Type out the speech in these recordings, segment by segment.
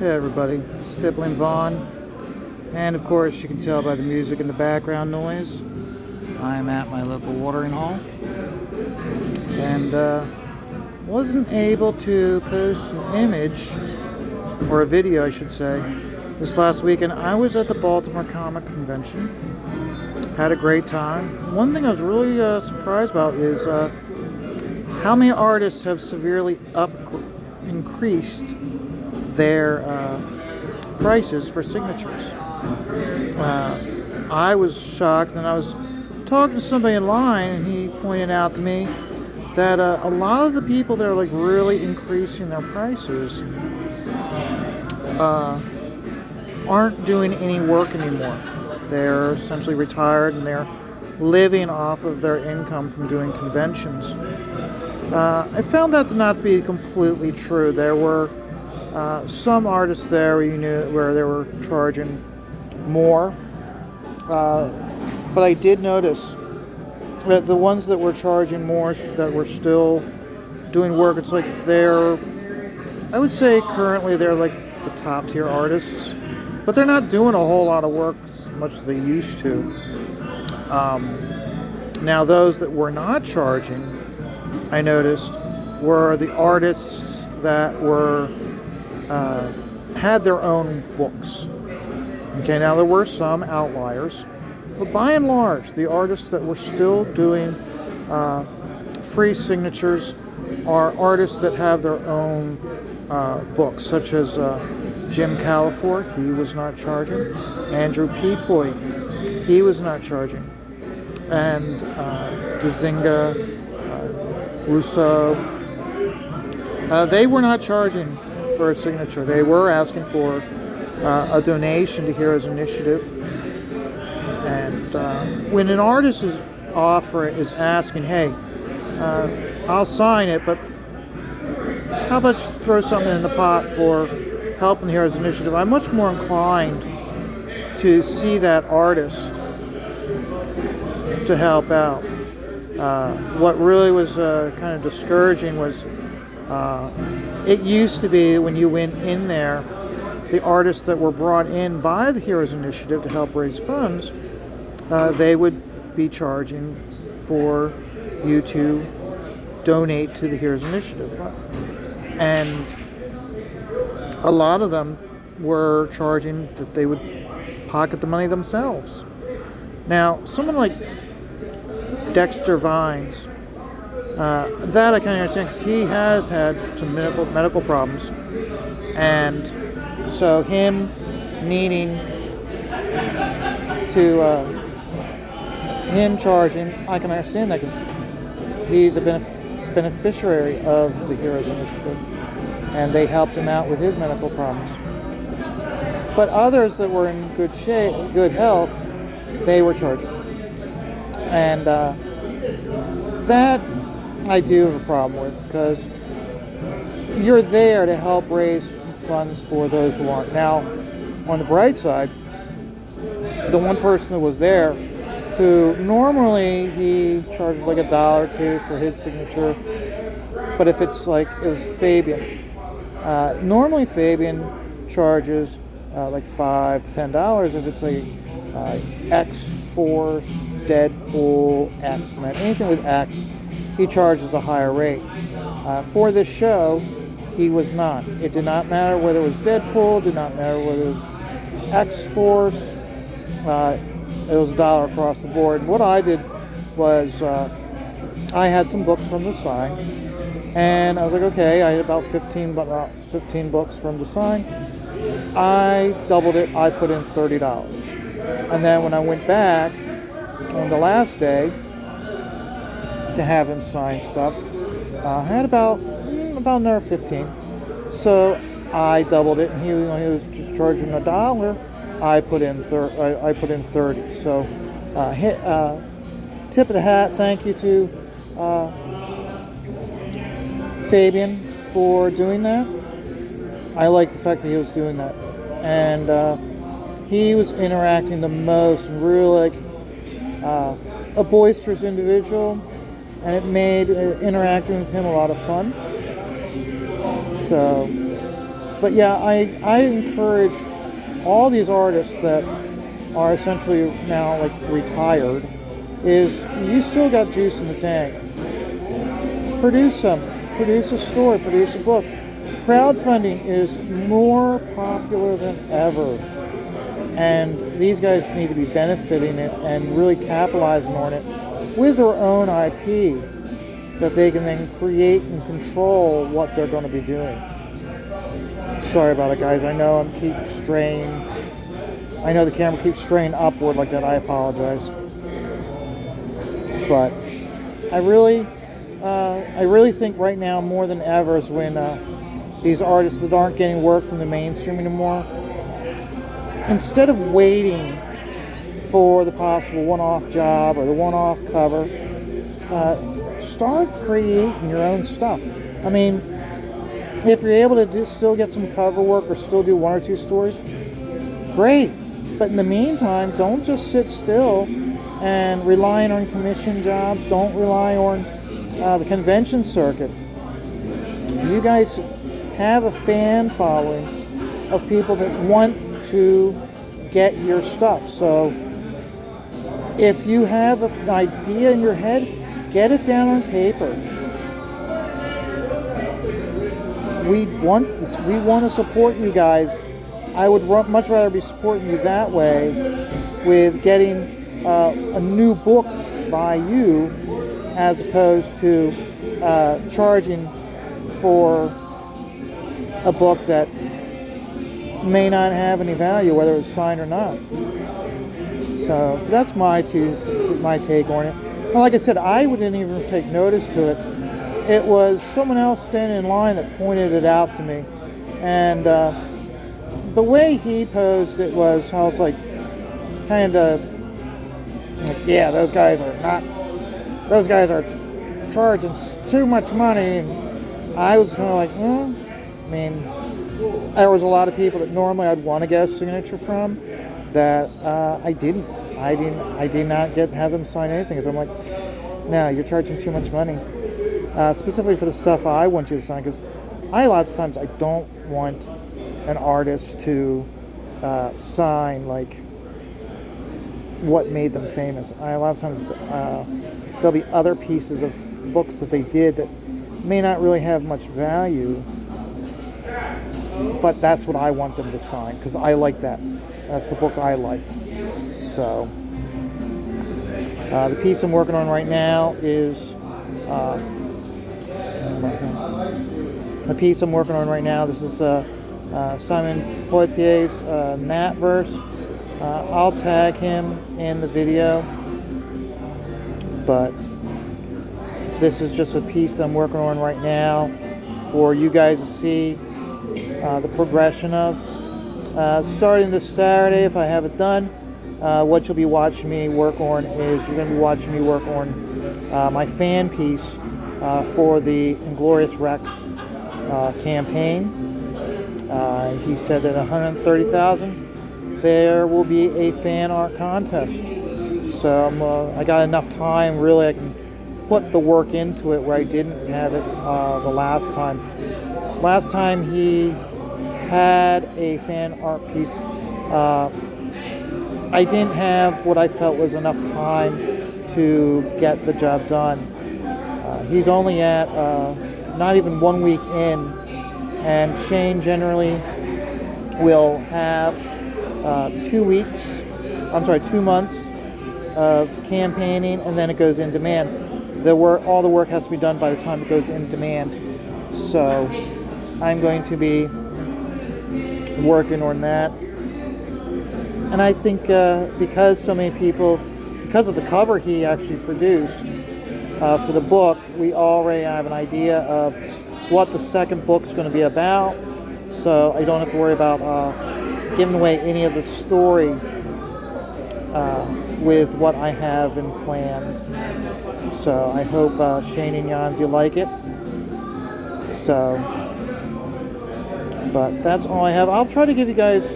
Hey everybody, Stippling Vaughn, and of course you can tell by the music and the background noise, I'm at my local watering hole, and wasn't able to post an image, or a video I should say, this last weekend. I was at the Baltimore Comic Convention, had a great time. One thing I was really surprised about is how many artists have severely increased their prices for signatures. I was shocked, and I was talking to somebody in line, and he pointed out to me that a lot of the people that are like really increasing their prices aren't doing any work anymore. They're essentially retired, and they're living off of their income from doing conventions. I found that to not be completely true. There were some artists there where they were charging more, but I did notice that the ones that were charging more, that were still doing work, it's like I would say currently they're like the top tier artists, but they're not doing a whole lot of work as much as they used to. Now those that were not charging, I noticed, were the artists that were had their own books. Okay, now there were some outliers, but by and large, the artists that were still doing free signatures are artists that have their own books, such as Jim Califor, he was not charging. Andrew Peapoy, he was not charging. And Dazinga, Rousseau, they were not charging for a signature. They were asking for a donation to Heroes Initiative. And when an artist is asking, hey, I'll sign it, but how about you throw something in the pot for helping the Heroes Initiative, I'm much more inclined to see that artist to help out. What really was kind of discouraging was it used to be when you went in there, the artists that were brought in by the Heroes Initiative to help raise funds, they would be charging for you to donate to the Heroes Initiative. And a lot of them were charging that they would pocket the money themselves. Now, someone like Dexter Vines, that I kind of understand, because he has had some medical problems, and so him needing to him charging, I can understand that, because he's a beneficiary of the Heroes Initiative, and they helped him out with his medical problems. But others that were in good shape, good health, they were charging, and that I do have a problem with, because you're there to help raise funds for those who aren't. Now, on the bright side, the one person that was there, who normally he charges like $1 or $2 for his signature, but if it's like, it was Fabian. Normally Fabian charges like $5 to $10 if it's like X-Force, Deadpool, X-Men, anything with X, he charges a higher rate. For this show, he was not. It did not matter whether it was Deadpool, it did not matter whether it was X-Force, it was $1 across the board. And what I did was, I had some books from the sign, and I was like, okay, I had about 15 books from the sign. I doubled it, I put in $30. And then when I went back on the last day to have him sign stuff, I had about another 15. So I doubled it, and he was just charging $1. I put in 30. So tip of the hat, thank you to Fabian for doing that. I like the fact that he was doing that, and he was interacting the most, and really like a boisterous individual, and it made interacting with him a lot of fun. So But yeah, I encourage all these artists that are essentially now like retired, is you still got juice in the tank. Produce a story, produce a book. Crowdfunding is more popular than ever, and these guys need to be benefiting it and really capitalizing on it with their own IP, that they can then create and control what they're going to be doing. Sorry about it, guys. I know I know the camera keeps straying upward like that. I apologize. But I really think right now more than ever is when these artists that aren't getting work from the mainstream anymore, instead of waiting for the possible one-off job or the one-off cover, start creating your own stuff. I mean, if you're able to still get some cover work or still do one or two stories, great. But in the meantime, don't just sit still and relying on commission jobs. Don't rely on the convention circuit. You guys have a fan following of people that want to get your stuff. So if you have an idea in your head, get it down on paper. We want this. We want to support you guys. I would much rather be supporting you that way, with getting a new book by you, as opposed to charging for a book that may not have any value, whether it's signed or not. So that's my take on it. Well, like I said, I didn't even take notice to it. It was someone else standing in line that pointed it out to me, and the way he posed it was, I was like, kind of like, yeah, those guys are charging too much money. And I was kind of like, I mean, there was a lot of people that normally I'd want to get a signature from that I did not have them sign anything. So I'm like, no, you're charging too much money, specifically for the stuff I want you to sign, because a lot of times I don't want an artist to sign like what made them famous. A lot of times there'll be other pieces of books that they did that may not really have much value, but that's what I want them to sign, because I like that. That's the book I like. So the piece I'm working on right now is this is Simon Poitier's Nat verse. I'll tag him in the video, but this is just a piece that I'm working on right now for you guys to see the progression of. Starting this Saturday, if I have it done, what you'll be watching me work on is you're going to be watching me work on my fan piece for the Inglorious Rex campaign. He said that 130,000, there will be a fan art contest. So I got enough time, really, I can put the work into it where I didn't have it the last time. Last time he had a fan art piece, I didn't have what I felt was enough time to get the job done. He's only at not even 1 week in, and Shane generally will have 2 months of campaigning, and then it goes in demand. All the work has to be done by the time it goes in demand. So I'm going to be working on that. And I think because so many people, because of the cover he actually produced for the book, we already have an idea of what the second book's going to be about. So I don't have to worry about giving away any of the story with what I have in planned. So I hope Shane and Yanzi like it. So, but that's all I have. I'll try to give you guys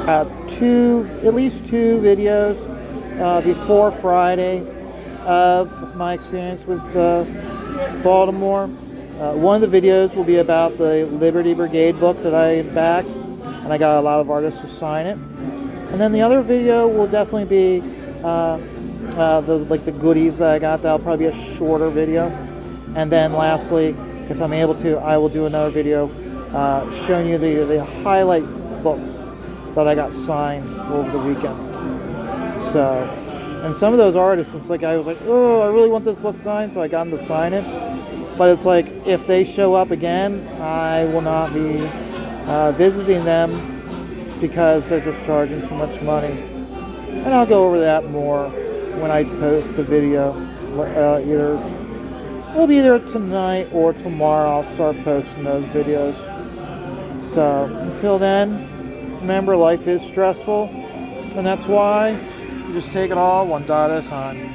at least two videos before Friday of my experience with Baltimore. One of the videos will be about the Liberty Brigade book that I backed, and I got a lot of artists to sign it. And then the other video will definitely be the goodies that I got. That'll probably be a shorter video. And then lastly, if I'm able to, I will do another video showing you the highlight books that I got signed over the weekend. So, and some of those artists, it's like I was like, oh, I really want this book signed, so I got them to sign it. But it's like, if they show up again, I will not be visiting them because they're just charging too much money. And I'll go over that more when I post the video. It'll be either tonight or tomorrow. I'll start posting those videos. So until then, remember, life is stressful, and that's why you just take it all one dot at a time.